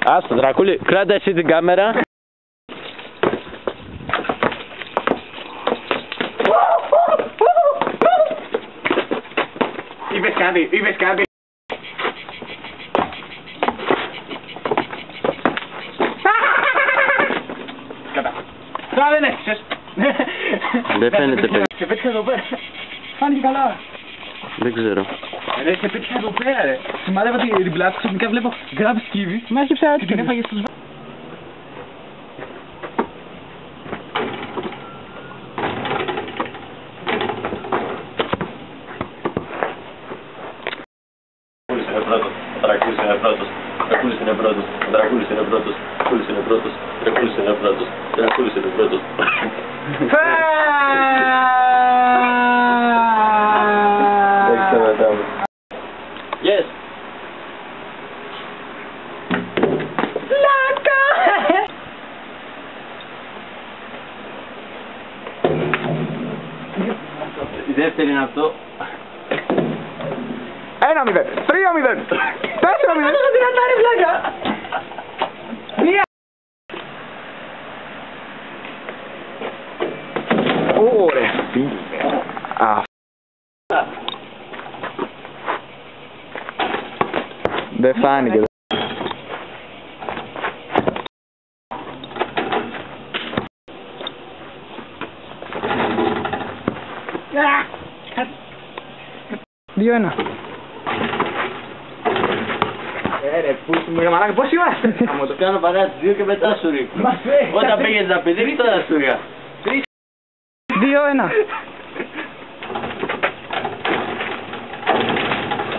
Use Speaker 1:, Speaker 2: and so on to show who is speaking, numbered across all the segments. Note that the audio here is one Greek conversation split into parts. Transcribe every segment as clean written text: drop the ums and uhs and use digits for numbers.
Speaker 1: Άστο, Δρακούλη, κράτα εσύ την κάμερα.
Speaker 2: Είπες κάτι. Κατά. Τώρα δεν έφυσες.
Speaker 1: Δεν φαίνεται, παιδί.
Speaker 2: Σε πέτυχα εδώ πέρα. Φάνηκε καλά.
Speaker 1: Δεν ξέρω.
Speaker 2: Ρε, σε πέτυχα εδώ πέρα, ρε. Σημάδευα την πλάτη, ξαφνικά βλέπω γκραβ σκύβι. Μα έρχεψα έτσι. Την έφαγε στους...
Speaker 1: Δρακούλης είναι πρώτος. Δρακούλης είναι πρώτος. Δρακούλης είναι πρώτος. Δρακούλης είναι πρώτος. Δρακούλης είναι πρώτος. Δρακούλης είναι πρώτος. Δεν ξανατάμε. Yes.
Speaker 2: Λάκα!
Speaker 1: Η δεύτερη είναι αυτό.
Speaker 2: 1-0, 3-0, 4-0. Αυτό δυνατά ρε βλάκα. Μία. Ωραία. Δεν φάνηκε. Δύο ένα. Ρε, μαλάκα, πώς είμαστε.
Speaker 1: Θα μου το κάνω παρά τις 2 και μετά σου ρίχνω.
Speaker 2: Μας φέρει.
Speaker 1: Όταν πήγες να πηδήξεις τώρα σου ρίχνω.
Speaker 2: 2-1.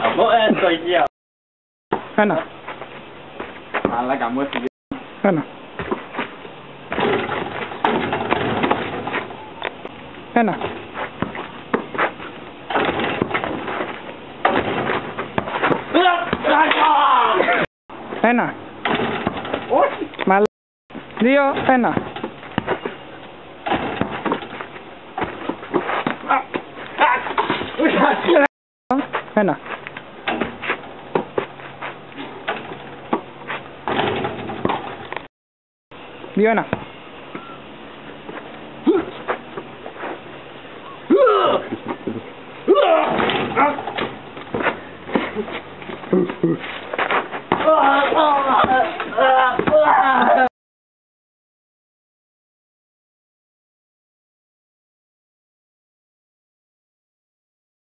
Speaker 1: Από το γεια.
Speaker 2: 1. Μαλάκα μου έφυγε. 1. 1. Ένα. Όχι. Μαλάκα. 2-1. Ένα. 2-1.